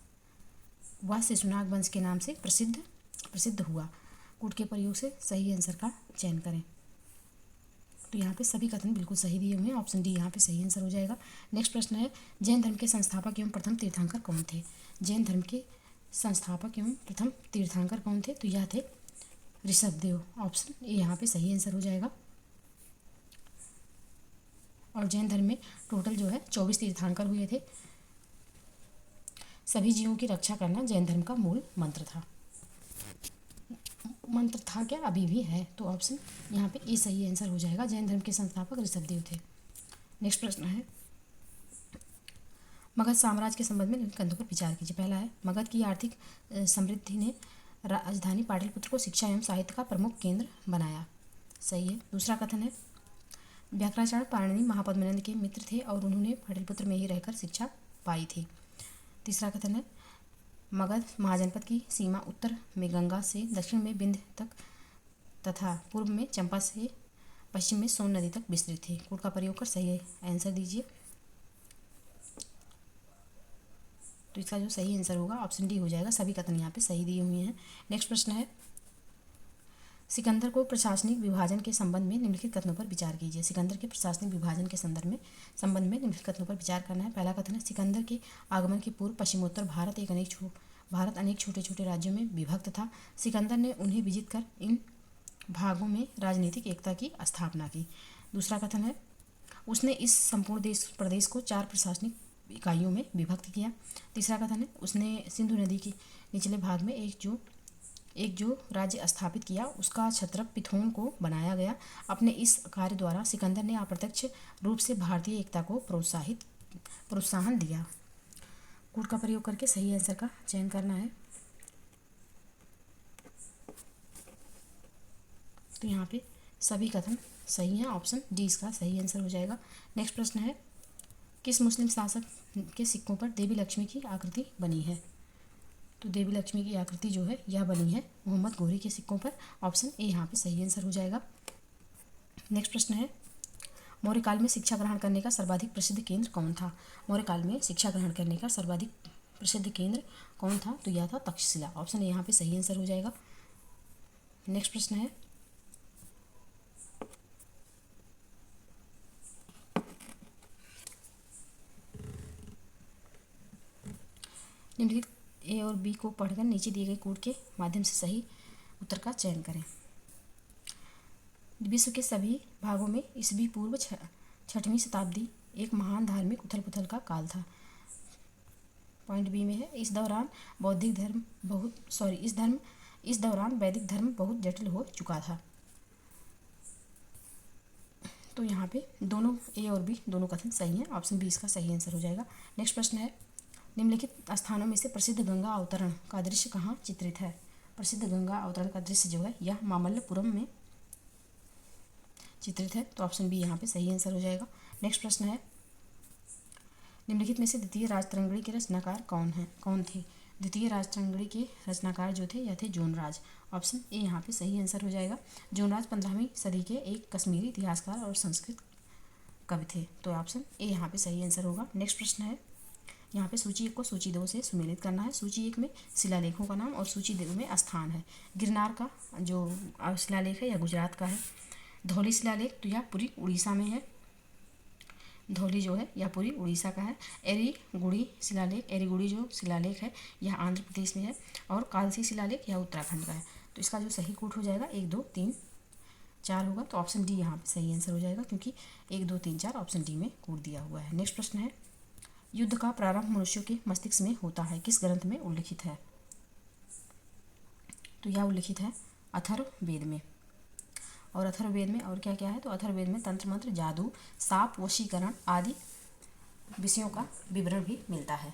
वह शेषुनाग वंश के नाम से प्रसिद्ध हुआ। कोड के प्रयोग से सही आंसर का चयन करें। तो यहाँ पे सभी कथन बिल्कुल सही दिए हुए हैं, ऑप्शन डी यहाँ पे सही आंसर हो जाएगा। नेक्स्ट प्रश्न है, जैन धर्म के संस्थापक एवं प्रथम तीर्थंकर कौन थे? जैन धर्म के संस्थापक एवं प्रथम तीर्थंकर कौन थे? तो यह थे ऋषभदेव, ऑप्शन ए यहाँ पे सही आंसर हो जाएगा। और जैन धर्म में टोटल जो है 24 तीर्थंकर हुए थे। सभी जीवों की रक्षा करना जैन धर्म का मूल मंत्र था। क्या अभी भी है? तो ऑप्शन यहाँ पे ए सही आंसर हो जाएगा। जैन धर्म के संस्थापक ऋषभदेव थे। नेक्स्ट प्रश्न है, मगध साम्राज्य के संबंध में निम्न कथनों पर विचार कीजिए। पहला है, मगध की आर्थिक समृद्धि ने राजधानी पाटलिपुत्र को शिक्षा एवं साहित्य का प्रमुख केंद्र बनाया। सही है। दूसरा कथन है व्याकराचार्य पाणिनि महापद्मानंद के मित्र थे और उन्होंने पाटलिपुत्र में ही रहकर शिक्षा पाई थी। तीसरा कथन है मगध महाजनपद की सीमा उत्तर में गंगा से दक्षिण में बिंद तक तथा पूर्व में चंपा से पश्चिम में सोन नदी तक विस्तृत थी। कूट का प्रयोग कर सही आंसर दीजिए। तो इसका जो सही आंसर होगा ऑप्शन डी हो जाएगा। सभी कथन यहाँ पे सही दिए हुए हैं। नेक्स्ट प्रश्न है सिकंदर को प्रशासनिक विभाजन के संबंध में निम्नलिखित कथनों पर विचार कीजिए। सिकंदर के प्रशासनिक विभाजन के संबंध में निम्नलिखित कथनों पर विचार करना है। पहला कथन है सिकंदर के आगमन के पूर्व पश्चिमोत्तर भारत अनेक छोटे छोटे राज्यों में विभक्त था। सिकंदर ने उन्हें विजित कर इन भागों में राजनीतिक एकता की स्थापना की। दूसरा कथन है उसने इस संपूर्ण प्रदेश को 4 प्रशासनिक इकाइयों में विभक्त किया। तीसरा कथन है उसने सिंधु नदी के निचले भाग में एक जो राज्य स्थापित किया उसका छत्रप पिथोन को बनाया गया। अपने इस कार्य द्वारा सिकंदर ने अप्रत्यक्ष रूप से भारतीय एकता को प्रोत्साहन दिया। कूट का प्रयोग करके सही आंसर का चयन करना है। तो यहाँ पे सभी कथन सही हैं। ऑप्शन डी इसका सही आंसर हो जाएगा। नेक्स्ट प्रश्न है किस मुस्लिम शासक के सिक्कों पर देवी लक्ष्मी की आकृति बनी है। तो देवी लक्ष्मी की आकृति जो है यह बनी है मोहम्मद घोरी के सिक्कों पर। ऑप्शन ए यहाँ पे सही आंसर हो जाएगा। नेक्स्ट प्रश्न है मौर्य काल में शिक्षा ग्रहण करने का सर्वाधिक प्रसिद्ध केंद्र कौन था। मौर्य काल में शिक्षा ग्रहण करने का सर्वाधिक प्रसिद्ध केंद्र कौन था। तो यह था तक्षशिला। ऑप्शन ए यहाँ पे सही आंसर हो जाएगा। नेक्स्ट प्रश्न है निम्नलिखित ए और बी को पढ़कर नीचे दिए गए कोड के माध्यम से सही उत्तर का चयन करें। विश्व के सभी भागों में ईसवी पूर्व 6वीं शताब्दी एक महान धार्मिक उथल पुथल का काल था। पॉइंट बी में है इस दौरान वैदिक धर्म बहुत जटिल हो चुका था। तो यहाँ पे दोनों ए और बी दोनों कथन सही हैं। ऑप्शन बी इसका सही आंसर हो जाएगा। नेक्स्ट प्रश्न है निम्नलिखित स्थानों में से प्रसिद्ध गंगा अवतरण का दृश्य कहाँ चित्रित है। प्रसिद्ध गंगा अवतरण का दृश्य जो है यह मामल्लपुरम में चित्रित है। तो ऑप्शन बी यहाँ पे सही आंसर हो जाएगा। नेक्स्ट प्रश्न है निम्नलिखित में से द्वितीय राजतरंगिणी के रचनाकार कौन थे। द्वितीय राजतरंगिणी के रचनाकार जो थे यह थे जोनराज। ऑप्शन ए यहाँ पे सही आंसर हो जाएगा। जोनराज 15वीं सदी के एक कश्मीरी इतिहासकार और संस्कृत कवि थे। तो ऑप्शन ए यहाँ पे सही आंसर होगा। नेक्स्ट प्रश्न है यहाँ पे सूची 1 को सूची 2 से सुमेलित करना है। सूची 1 में शिलालेखों का नाम और सूची 2 में स्थान है। गिरनार का जो शिलालेख है यह गुजरात का है। धौली शिलालेख तो यह पूरी उड़ीसा में है। धौली जो है यह पूरी उड़ीसा का है। एरीगुड़ी जो शिलालेख है यह आंध्र प्रदेश में है। और कालसी शिलालेख यह उत्तराखंड का है। तो इसका जो सही कोड हो जाएगा 1 2 3 4 होगा। तो ऑप्शन डी यहाँ पे सही आंसर हो जाएगा क्योंकि 1 2 3 4 ऑप्शन डी में कोड दिया हुआ है। नेक्स्ट प्रश्न है युद्ध का प्रारंभ मनुष्यों के मस्तिष्क में होता है किस ग्रंथ में उल्लिखित है। तो यह उल्लिखित है अथर्ववेद में। और अथर्ववेद में और क्या क्या है। तो अथर्ववेद में तंत्र मंत्र जादू साप वशीकरण आदि विषयों का विवरण भी मिलता है।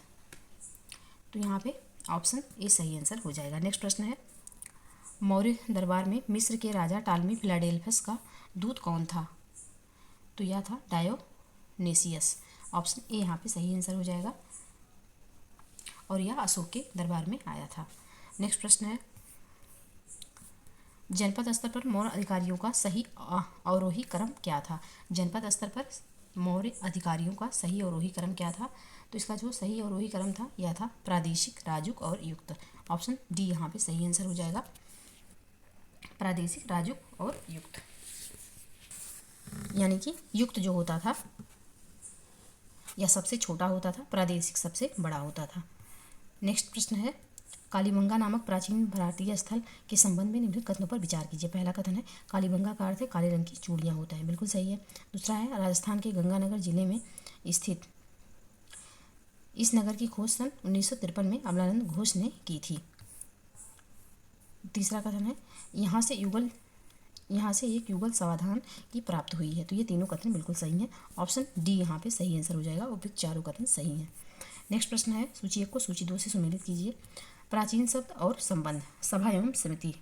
तो यहाँ पे ऑप्शन ए सही आंसर हो जाएगा। नेक्स्ट प्रश्न है मौर्य दरबार में मिस्र के राजा टालमी फिलाडेल्फस का दूत कौन था। तो यह था डायोनेसियस। ऑप्शन ए यहाँ पे सही आंसर हो जाएगा। और यह अशोक के दरबार में आया था। नेक्स्ट प्रश्न है जनपद स्तर पर मौर्य अधिकारियों का सही अवरोही क्रम क्या था। जनपद स्तर पर मौर्य अधिकारियों का सही अवरोही क्रम क्या था। तो इसका जो सही अवरोही क्रम था यह था प्रादेशिक राजुक और युक्त। ऑप्शन डी यहाँ पे सही आंसर हो जाएगा। प्रादेशिक राजुक और युक्त यानी कि युक्त जो होता था यह सबसे छोटा होता था, प्रादेशिक सबसे बड़ा होता था। नेक्स्ट प्रश्न है कालीबंगा नामक प्राचीन भारतीय स्थल के संबंध में निम्नलिखित कथनों पर विचार कीजिए। पहला कथन है कालीबंगा का अर्थ है काले रंग की चूड़ियाँ होता है। बिल्कुल सही है। दूसरा है राजस्थान के गंगानगर जिले में स्थित इस नगर की खोज सन 1953 में अमलानंद घोष ने की थी। तीसरा कथन है यहाँ से एक युगल समाधान की प्राप्त हुई है। तो ये तीनों कथन बिल्कुल सही हैं। ऑप्शन डी यहाँ पे सही आंसर हो जाएगा। उपयुक्त चारों कथन सही हैं। नेक्स्ट प्रश्न है सूची 1 को सूची 2 से सुमेलित कीजिए। प्राचीन शब्द और संबंध। सभा एवं समिति,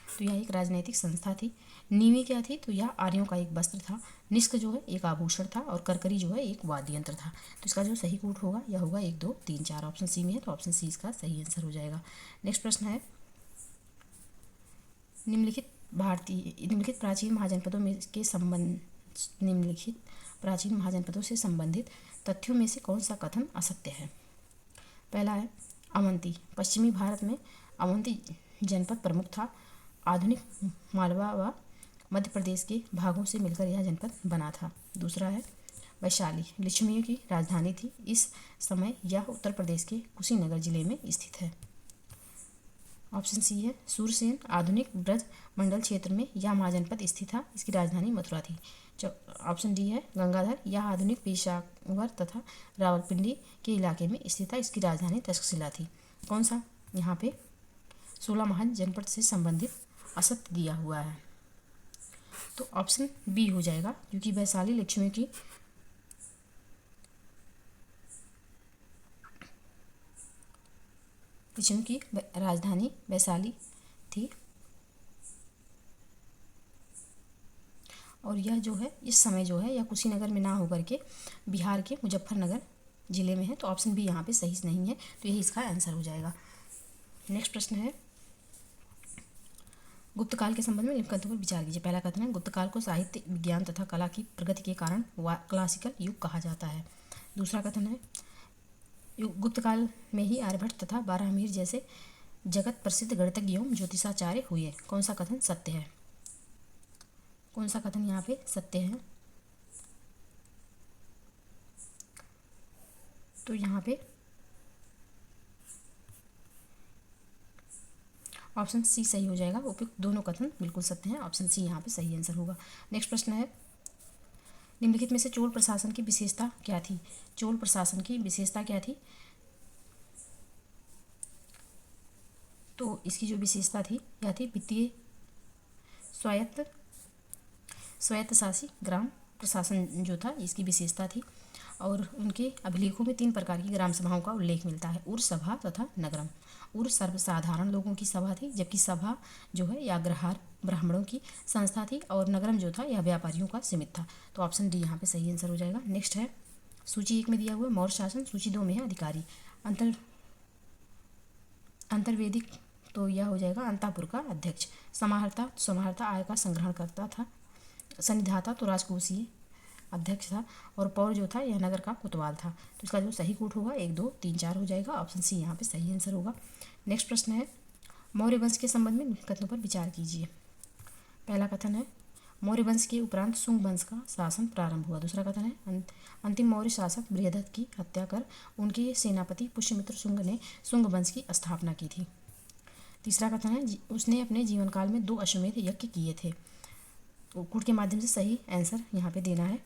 तो यह एक राजनैतिक संस्था थी। नीवी क्या थी, तो यह आर्यों का एक वस्त्र था। निष्क जो है एक आभूषण था, और करकरी जो है एक वाद्य यंत्र था। तो इसका जो सही कूट होगा यह होगा 1 2 3 4। ऑप्शन सी में है, तो ऑप्शन सी इसका सही आंसर हो जाएगा। नेक्स्ट प्रश्न है, निम्नलिखित प्राचीन महाजनपदों में के संबंध निम्नलिखित प्राचीन महाजनपदों से संबंधित तथ्यों में से कौन सा कथन असत्य है। पहला है अवंती। पश्चिमी भारत में अवंती जनपद प्रमुख था। आधुनिक मालवा व मध्य प्रदेश के भागों से मिलकर यह जनपद बना था। दूसरा है वैशाली, लिच्छवियों की राजधानी थी। इस समय यह उत्तर प्रदेश के कुशीनगर जिले में स्थित है। ऑप्शन सी है सूरसेन। आधुनिक ब्रज मंडल क्षेत्र में यह महाजनपद स्थित था। इसकी राजधानी मथुरा थी। ऑप्शन डी है गंगाधर। यह आधुनिक पेशावर तथा रावलपिंडी के इलाके में स्थित था। इसकी राजधानी तक्षशिला थी। कौन सा यहाँ पे 16 महाजनपद से संबंधित असत्य दिया हुआ है, तो ऑप्शन बी हो जाएगा, क्योंकि वैशाली लिच्छवियों की राजधानी वैशाली थी, और यह जो है इस समय जो है यह कुशीनगर में ना होकर के बिहार के मुजफ्फरनगर जिले में है। तो ऑप्शन बी यहाँ पे सही नहीं है, तो यही इसका आंसर हो जाएगा। नेक्स्ट प्रश्न है, गुप्त काल के संबंध में निम्न कथनों पर विचार कीजिए। पहला कथन है, गुप्त काल को साहित्य, विज्ञान तथा कला की प्रगति के कारण क्लासिकल युग कहा जाता है। दूसरा कथन है, गुप्त काल में ही आर्यभट्ट तथा बारहमीर जैसे जगत प्रसिद्ध गणितज्ञ एवं ज्योतिषाचार्य हुए। कौन सा कथन सत्य है? कौन सा कथन यहाँ पे सत्य है? तो यहाँ पे ऑप्शन सी सही हो जाएगा। उपयुक्त दोनों कथन बिल्कुल सत्य हैं। ऑप्शन सी यहाँ पे सही आंसर होगा। नेक्स्ट प्रश्न है, निम्नलिखित में से चोल प्रशासन की विशेषता क्या थी? चोल प्रशासन की विशेषता क्या थी? तो इसकी जो विशेषता थी यह थी वित्तीय स्वायत्तशासी ग्राम प्रशासन जो था इसकी विशेषता थी। और उनके अभिलेखों में 3 प्रकार की ग्राम सभाओं का उल्लेख मिलता है, उर सभा तथा नगरम। उर सर्वसाधारण लोगों की सभा थी, जबकि सभा जो है या अग्रहार ब्राह्मणों की संस्था थी, और नगरम जो था यह व्यापारियों का सीमित था। तो ऑप्शन डी यहाँ पे सही आंसर हो जाएगा। नेक्स्ट है, सूची 1 में दिया हुआ मौर्य शासन, सूची 2 में है अधिकारी। अंतर्वेदिक, तो यह हो जाएगा अंतापुर का अध्यक्ष। समाहर्ता आय का संग्रहण करता था। सन्निधाता तो राजकोषीय अध्यक्ष था। और पौर जो था यह नगर का कोतवाल था। तो इसका जो सही कूट होगा 1 2 3 4 हो जाएगा। ऑप्शन सी यहाँ पे सही आंसर होगा। नेक्स्ट प्रश्न है, मौर्य वंश के संबंध में कथनों पर विचार कीजिए। पहला कथन है, मौर्य वंश के उपरांत शुंग वंश का शासन प्रारंभ हुआ। दूसरा कथन है, अंतिम मौर्य शासक बृहदत्त की हत्या कर उनके सेनापति पुष्यमित्र शुंग ने शुंग वंश की स्थापना की थी। तीसरा कथन है, उसने अपने जीवन काल में 2 अश्वमेध यज्ञ किए थे। तो कूट के माध्यम से सही आंसर यहाँ पे देना है।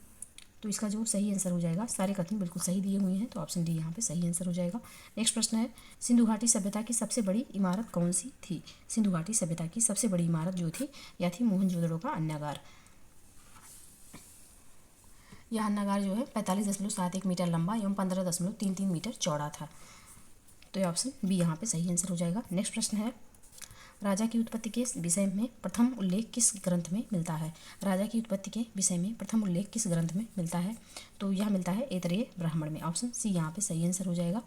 तो इसका जो सही आंसर हो जाएगा, सारे कथन बिल्कुल सही दिए हुए हैं, तो ऑप्शन डी यहाँ पे सही आंसर हो जाएगा। नेक्स्ट प्रश्न है, सिंधु घाटी सभ्यता की सबसे बड़ी इमारत कौन सी थी? सिंधु घाटी सभ्यता की सबसे बड़ी इमारत जो थी यह थी मोहनजोदड़ो का अन्नागार। यह अन्नागार जो है 45.71 मीटर लंबा एवं 15.33 मीटर चौड़ा था। तो ये ऑप्शन बी यहाँ पे सही आंसर हो जाएगा। नेक्स्ट प्रश्न है, राजा की उत्पत्ति के विषय में प्रथम उल्लेख किस ग्रंथ में मिलता है? राजा की उत्पत्ति के विषय में प्रथम उल्लेख किस ग्रंथ में मिलता है? तो यह मिलता है ऐतरेय ब्राह्मण में। ऑप्शन सी यहाँ पे सही आंसर हो जाएगा।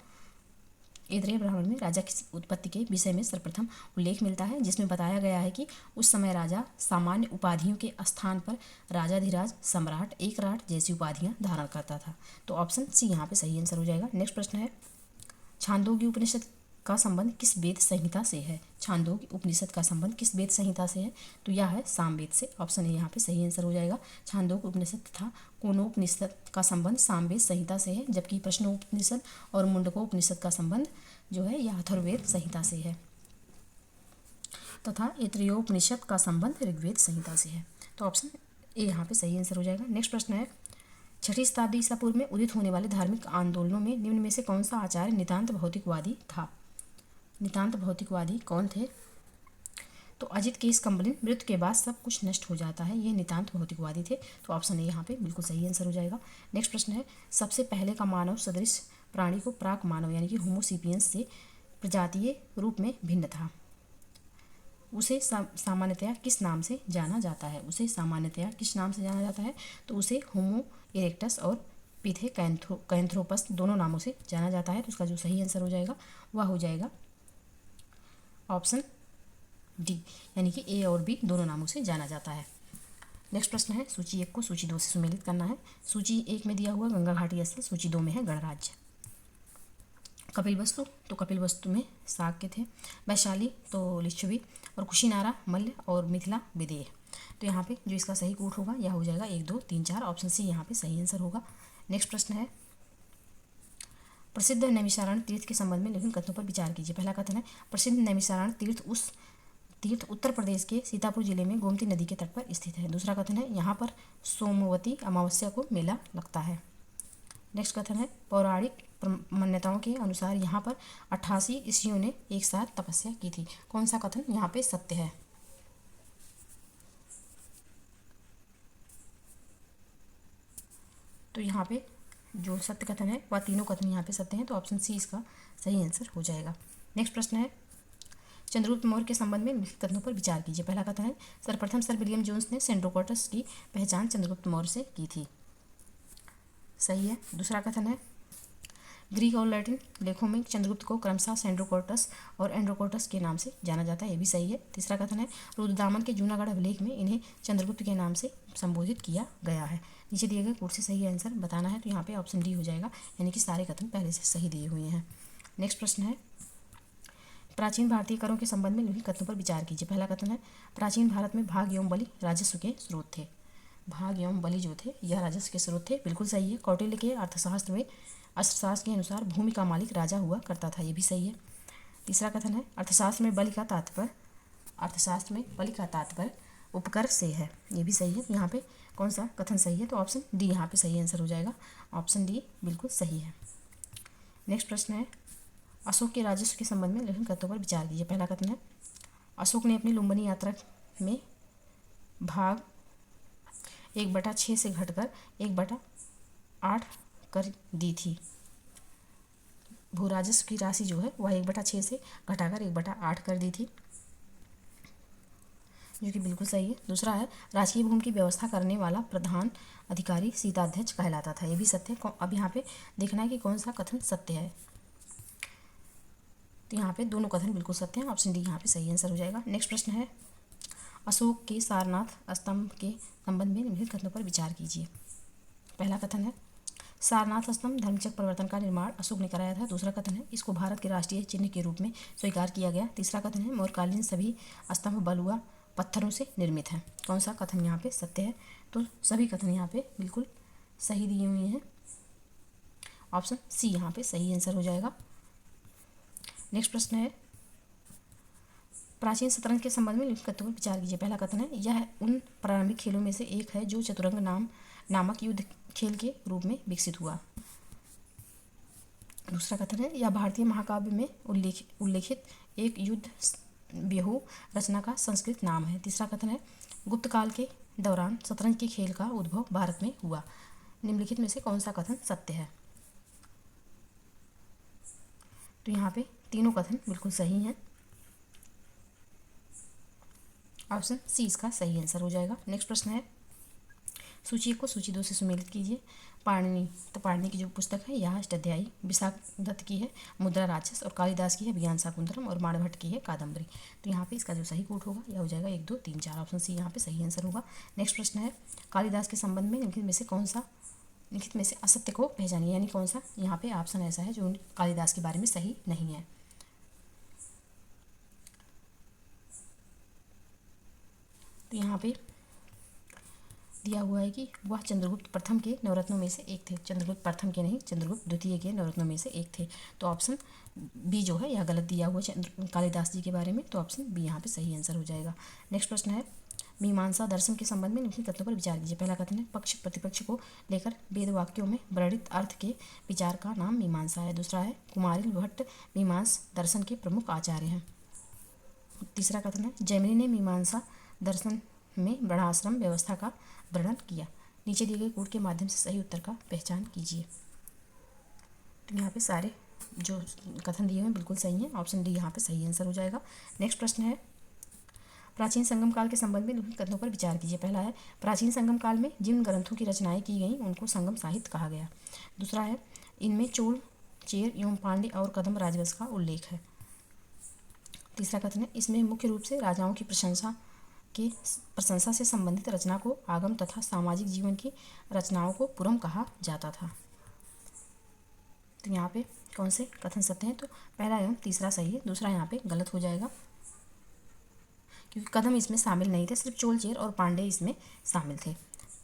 ऐतरेय ब्राह्मण में राजा की उत्पत्ति के विषय में सर्वप्रथम उल्लेख मिलता है, जिसमें बताया गया है कि उस समय राजा सामान्य उपाधियों के स्थान पर राजाधिराज, सम्राट, एकराट जैसी उपाधियाँ धारण करता था। तो ऑप्शन सी यहाँ पे सही आंसर हो जाएगा। नेक्स्ट प्रश्न है, छांदोग्य उपनिषद का संबंध किस वेद संहिता से है? छांदोग्य उपनिषद का संबंध किस वेद संहिता से है? तो यह है सामवेद से। ऑप्शन ए यहाँ पे सही आंसर हो जाएगा। छांदोग्य उपनिषद तथा कोनोपनिषद का संबंध सामवेद संहिता से है, जबकि प्रश्नोपनिषद और मुंडकोपनिषद का संबंध जो है यह अथर्ववेद संहिता से है, तथा ऐतरेयोपनिषद का संबंध ऋग्वेद संहिता से है। तो ऑप्शन ए यहाँ पे सही आंसर हो जाएगा। नेक्स्ट प्रश्न है, 6वीं शताब्दी ईसा पूर्व में उदित होने वाले धार्मिक आंदोलनों में निम्न में से कौन सा आचार्य नितांत भौतिकवादी था? नितांत भौतिकवादी कौन थे? तो अजित केशकम्बलिन, मृत्यु के बाद सब कुछ नष्ट हो जाता है, ये नितांत भौतिकवादी थे। तो ऑप्शन ए यहाँ पे बिल्कुल सही आंसर हो जाएगा। नेक्स्ट प्रश्न है, सबसे पहले का मानव सदृश प्राणी को प्राक मानव यानी कि होमोसिपियंस से प्रजातीय रूप में भिन्न था। उसे सामान्यतया किस नाम से जाना जाता है? उसे सामान्यतया किस नाम से जाना जाता है? तो उसे होमो इरेक्टस और पिथेकैंथ्रोपस दोनों नामों से जाना जाता है। तो उसका जो सही आंसर हो जाएगा वह हो जाएगा ऑप्शन डी, यानी कि ए और बी दोनों नामों से जाना जाता है। नेक्स्ट प्रश्न है, सूची 1 को सूची 2 से सुमेलित करना है। सूची 1 में दिया हुआ गंगा घाटी स्थल, सूची 2 में है गणराज्य। कपिलवस्तु, तो कपिलवस्तु में शाक के थे। वैशाली तो लिच्छवी, और कुशीनारा मल्ल, और मिथिला विदेह। तो यहाँ पे जो इसका सही कूट होगा यह हो जाएगा 1 2 3 4, ऑप्शन सी यहाँ पे सही आंसर होगा। नेक्स्ट प्रश्न है, प्रसिद्ध नैमिषारण्य तीर्थ के संबंध में निम्न कथनों पर विचार कीजिए। पहला कथन है, प्रसिद्ध नैमिषारण्य तीर्थ उत्तर प्रदेश के सीतापुर जिले में गोमती नदी के तट पर स्थित है। दूसरा कथन है, यहाँ पर सोमवती अमावस्या को मेला लगता है। नेक्स्ट कथन है, पौराणिक मान्यताओं के अनुसार यहाँ पर 88 ऋषियों ने एक साथ तपस्या की थी। कौन सा कथन यहाँ पे सत्य है? तो यहाँ पे जो सत्य कथन है वह तीनों कथन यहाँ पे सत्य हैं, तो ऑप्शन सी इसका सही आंसर हो जाएगा। नेक्स्ट प्रश्न है, चंद्रगुप्त मौर्य के संबंध में निम्नलिखित कथनों पर विचार कीजिए। पहला कथन है, सर्वप्रथम सर विलियम जोन्स ने सेंड्रोकोटस की पहचान चंद्रगुप्त मौर्य से की थी। सही है। दूसरा कथन है, ग्रीक और लैटिन लेखों में चंद्रगुप्त को क्रमशः सेंड्रोकोटस और एंड्रोकोटस के नाम से जाना जाता है, ये भी सही है। तीसरा कथन है, रुद्रदामन के जूनागढ़ अभिलेख में इन्हें चंद्रगुप्त के नाम से संबोधित किया गया है। नीचे दिए गए कोड से सही आंसर बताना है, तो यहाँ पे ऑप्शन डी हो जाएगा, यानी कि सारे कथन पहले से सही दिए हुए हैं। नेक्स्ट प्रश्न है, प्राचीन भारतीय करों के संबंध में निम्नलिखित कथनों पर विचार कीजिए। पहला कथन है, प्राचीन भारत में भाग एवं बलि राजस्व के स्रोत थे। भाग एवं बलि जो थे यह राजस्व के स्रोत थे, बिल्कुल सही है। कौटिल्य के अर्थशास्त्र के अनुसार भूमि का मालिक राजा हुआ करता था, ये भी सही है। तीसरा कथन है, अर्थशास्त्र में बलि का तात्पर्य उपकर से है, ये भी सही है। यहाँ पे कौन सा कथन सही है? तो ऑप्शन डी यहाँ पे सही आंसर हो जाएगा, ऑप्शन डी बिल्कुल सही है। नेक्स्ट प्रश्न है, अशोक के राजस्व के संबंध में निम्नलिखित कथनों पर विचार कीजिए। पहला कथन है, अशोक ने अपनी लुम्बिनी यात्रा में भाग 1/6 से घटकर 1/8 कर दी थी। भू राजस्व की राशि जो है वह 1/6 से घटाकर 1/8 कर दी थी, जो कि बिल्कुल सही है। दूसरा है, राजकीय भूमि की व्यवस्था करने वाला प्रधान अधिकारी सीताध्यक्ष कहलाता था, ये भी सत्य है। अब यहाँ पे देखना है कि कौन सा कथन सत्य है, तो यहाँ पे दोनों कथन बिल्कुल सत्य हैं, ऑप्शन डी यहाँ पे सही आंसर हो जाएगा। नेक्स्ट प्रश्न है, अशोक के सारनाथ स्तंभ के संबंध में निम्नलिखित कथनों पर विचार कीजिए। पहला कथन है, सारनाथ स्तंभ धर्मचक्र परिवर्तन का निर्माण अशोक ने कराया था। दूसरा कथन है, इसको भारत के राष्ट्रीय चिन्ह के रूप में स्वीकार किया गया। तीसरा कथन है, मौर्यकालीन सभी स्तंभ बलुआ पत्थरों से निर्मित हैं। कौन सा कथन यहाँ पे सत्य है? तो सभी कथन यहाँ पे बिल्कुल सही दिए हुए हैं, ऑप्शन सी यहाँ पे सही आंसर हो जाएगा। नेक्स्ट प्रश्न है, प्राचीन शतरंज के संबंध में निम्नलिखित कथनों पर विचार कीजिए। पहला कथन है, यह उन प्रारंभिक खेलों में से एक है जो चतुरंग नामक युद्ध खेल के रूप में विकसित हुआ। दूसरा कथन है, यह भारतीय महाकाव्य में उल्लेखित एक युद्ध व्यूह रचना का संस्कृत नाम है। तीसरा कथन है, गुप्त काल के दौरान शतरंज के खेल का उद्भव भारत में हुआ। निम्नलिखित में से कौन सा कथन सत्य है? तो यहाँ पे तीनों कथन बिल्कुल सही हैं, ऑप्शन सी इसका सही आंसर हो जाएगा। नेक्स्ट प्रश्न है, सूची 1 को सूची 2 से सुमेलित कीजिए। पाणिनि की जो पुस्तक है यह अष्टाध्यायी विशाख दत्त की है, मुद्रा राक्षस, और कालिदास की है ज्ञान शाकुंतलम, और माणभट्ट की है कादम्बरी। तो यहाँ पे इसका जो सही कोट होगा यह हो जाएगा 1 2 3 4, ऑप्शन सी यहाँ पे सही आंसर होगा। नेक्स्ट प्रश्न है, कालिदास के संबंध में निम्नलिखित में से असत्य को पहचानिए, यानी कौन सा यहाँ पे ऑप्शन ऐसा है जो कालिदास के बारे में सही नहीं है। तो यहाँ पे दिया हुआ है कि वह चंद्रगुप्त प्रथम के नवरत्नों में से एक थे। चंद्रगुप्त प्रथम के नहीं, चंद्रगुप्त द्वितीय के नवरत्नों में से एक थे। तो ऑप्शन बी जो है यह गलत दिया हुआ है कालिदास जी के बारे में, तो ऑप्शन बी यहाँ पे सही आंसर हो जाएगा। नेक्स्ट प्रश्न है, मीमांसा दर्शन के संबंध में निम्नलिखित कथनों पर विचार कीजिए। पहला कथन है, पक्ष प्रतिपक्ष को लेकर वेद वाक्यों में वर्णित अर्थ के विचार का नाम मीमांसा है। दूसरा है, कुमारिल भट्ट मीमांस दर्शन के प्रमुख आचार्य हैं। तीसरा कथन है, जैमिनी ने मीमांसा दर्शन में वर्णाश्रम व्यवस्था का वर्णन किया। नीचे दिए गए कोड के माध्यम से सही उत्तर का पहचान कीजिए। तो यहाँ पे सारे जो कथन दिए हुए हैं बिल्कुल सही हैं, ऑप्शन डी यहाँ पे सही आंसर हो जाएगा। नेक्स्ट प्रश्न है, प्राचीन संगम काल के संबंध में निम्नलिखित कथनों पर विचार कीजिए। पहला है, प्राचीन संगम काल में जिन ग्रंथों की रचनाएं की गई उनको संगम साहित्य कहा गया। दूसरा है, इनमें चोल, चेर एवं पांड्य और कदम राजवंश का उल्लेख है। तीसरा कथन है, इसमें मुख्य रूप से राजाओं की प्रशंसा से संबंधित रचना को आगम तथा सामाजिक जीवन की रचनाओं को पुरम कहा जाता था। तो यहाँ पे कौन से कथन सत्य हैं? तो पहला एवं तीसरा सही है, दूसरा यहाँ पे गलत हो जाएगा क्योंकि कदम इसमें शामिल नहीं थे, सिर्फ चोल, चेर और पांडे इसमें शामिल थे।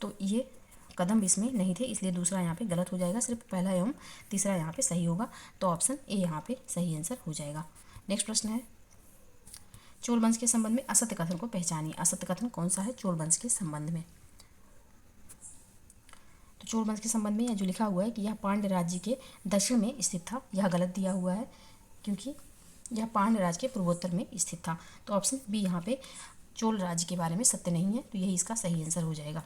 तो ये कदम इसमें नहीं थे, इसलिए दूसरा यहाँ पे गलत हो जाएगा, सिर्फ पहला एवं तीसरा यहाँ पे सही होगा। तो ऑप्शन ए यहाँ पे सही आंसर हो जाएगा। नेक्स्ट प्रश्न है, चोल वंश के संबंध में असत्य कथन को पहचानिए। असत्य कथन कौन सा है चोल वंश के संबंध में? तो चोल वंश के संबंध में यह जो लिखा हुआ है कि यह पांड्य राज्य के दक्षिण में स्थित था, यह गलत दिया हुआ है क्योंकि यह पांड्य राज्य के पूर्वोत्तर में स्थित था। तो ऑप्शन बी यहाँ पे चोल राज्य के बारे में सत्य नहीं है, तो यही इसका सही आंसर हो जाएगा।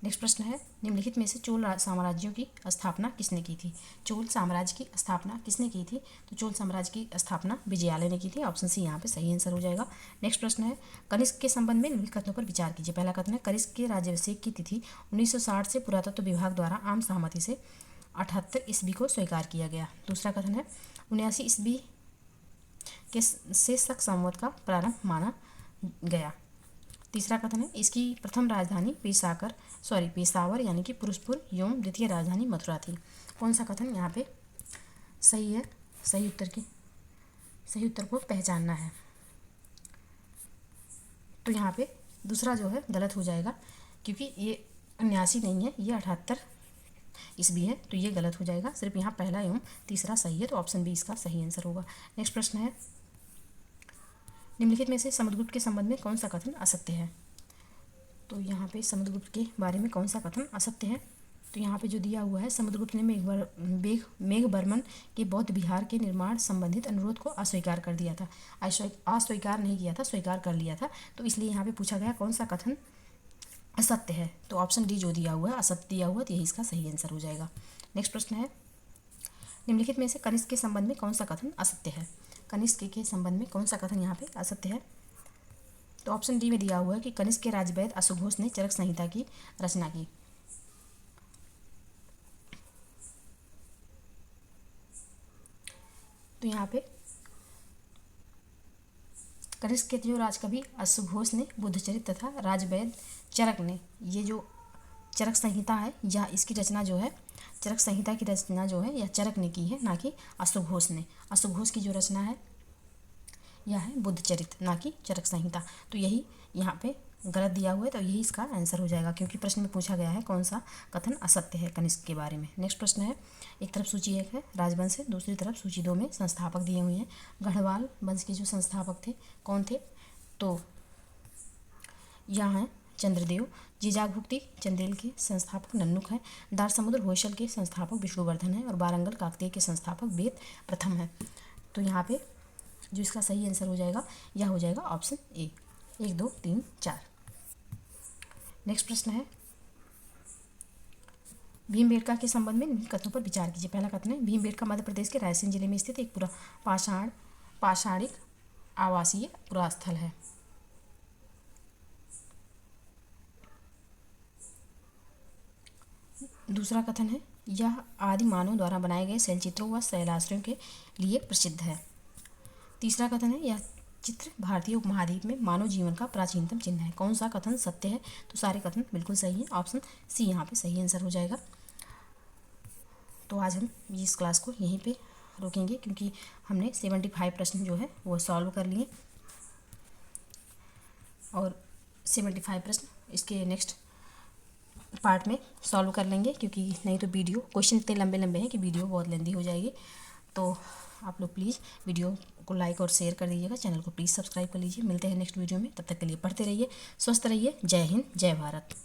नेक्स्ट प्रश्न है, निम्नलिखित में से चोल साम्राज्यों की स्थापना किसने की थी? चोल साम्राज्य की स्थापना किसने की थी? तो चोल साम्राज्य की स्थापना विजयालय ने की थी, ऑप्शन सी यहाँ पे सही आंसर हो जाएगा। नेक्स्ट प्रश्न है, कनिष्क के संबंध में निम्नलिखित कथनों पर विचार कीजिए। पहला कथन है, कनिष्क के राज्याभिषेक की तिथि 1960 से पुरातत्व विभाग द्वारा आम सहमति से 78 ईस्वी को स्वीकार किया गया। दूसरा कथन है, 79 ईस्वी के से शक संवत का प्रारंभ माना गया। तीसरा कथन है, इसकी प्रथम राजधानी पेशावर यानी कि पुरुषपुर एवं द्वितीय राजधानी मथुरा थी। कौन सा कथन यहाँ पे सही है? सही उत्तर को पहचानना है। तो यहाँ पे दूसरा जो है गलत हो जाएगा क्योंकि ये 79 नहीं है, ये 78 ईस्वी है, तो ये गलत हो जाएगा। सिर्फ यहाँ पहला एवं तीसरा सही है, तो ऑप्शन बी इसका सही आंसर होगा। नेक्स्ट प्रश्न है, निम्नलिखित में से समुद्रगुप्त के संबंध में कौन सा कथन असत्य है? तो यहाँ पे समुद्रगुप्त के बारे में कौन सा कथन असत्य है? तो यहाँ पे जो दिया हुआ है, समुद्रगुप्त ने मेघबर्मन के बौद्ध विहार के निर्माण संबंधित अनुरोध को अस्वीकार कर दिया था। अस्वीकार नहीं किया था, स्वीकार कर लिया था। तो इसलिए यहाँ पे पूछा गया कौन सा कथन असत्य है? तो ऑप्शन डी जो दिया हुआ है असत्य दिया हुआ, तो यही इसका सही आंसर हो जाएगा। नेक्स्ट प्रश्न है, निम्नलिखित में से कनिष्क के संबंध में कौन सा कथन असत्य है? कनिष्क के संबंध में कौन सा कथन यहाँ पे असत्य है? तो ऑप्शन डी में दिया हुआ है कि कनिष्क के राजवैद्य अश्वघोष ने चरक संहिता की रचना की। तो यहाँ पे कनिष्क के जो राजकवि अश्वघोष ने बुद्धचरित तथा राजवैद्य चरक ने ये जो चरक संहिता है या इसकी रचना जो है, चरक संहिता की रचना जो है यह चरक ने की है, ना कि अश्वघोष ने। अश्वघोष की जो रचना है यह है बुद्धचरित, ना कि चरक संहिता। तो यही यहाँ पे गलत दिया हुआ है, तो यही इसका आंसर हो जाएगा क्योंकि प्रश्न में पूछा गया है कौन सा कथन असत्य है कनिष्क के बारे में। नेक्स्ट प्रश्न है, एक तरफ सूची 1 है राजवंश है, दूसरी तरफ सूची 2 में संस्थापक दिए हुए हैं। गढ़वाल वंश के जो संस्थापक थे कौन थे? तो यहाँ हैं चंद्रदेव। जीजाभुक्ति चंदेल के संस्थापक नन्नुक हैं। दारसमुद्र होयसल के संस्थापक विष्णुवर्धन हैं और वारंगल काकतीय के संस्थापक वेद प्रथम हैं। तो यहाँ पे जो इसका सही आंसर हो जाएगा यह हो जाएगा ऑप्शन ए, 1 2 3 4। नेक्स्ट प्रश्न है, भीमबेटका के संबंध में निम्न कथनों पर विचार कीजिए। पहला कथन है, भीमबेटका मध्य प्रदेश के रायसेन जिले में स्थित एक पाषाणिक आवासीय पुरास्थल है। दूसरा कथन है, यह आदि मानव द्वारा बनाए गए शैलचित्रों व शैलाश्रयों के लिए प्रसिद्ध है। तीसरा कथन है, यह चित्र भारतीय उपमहाद्वीप में मानव जीवन का प्राचीनतम चिन्ह है। कौन सा कथन सत्य है? तो सारे कथन बिल्कुल सही है, ऑप्शन सी यहाँ पे सही आंसर हो जाएगा। तो आज हम इस क्लास को यहीं पे रोकेंगे क्योंकि हमने 75 प्रश्न जो है वो सॉल्व कर लिए और 75 प्रश्न इसके नेक्स्ट पार्ट में सॉल्व कर लेंगे क्योंकि नहीं तो वीडियो क्वेश्चन इतने लंबे लंबे हैं कि वीडियो बहुत लेंदी हो जाएगी। तो आप लोग प्लीज़ वीडियो को लाइक और शेयर कर दीजिएगा, चैनल को प्लीज़ सब्सक्राइब कर लीजिए। मिलते हैं नेक्स्ट वीडियो में, तब तक के लिए पढ़ते रहिए, स्वस्थ रहिए। जय हिंद, जय भारत।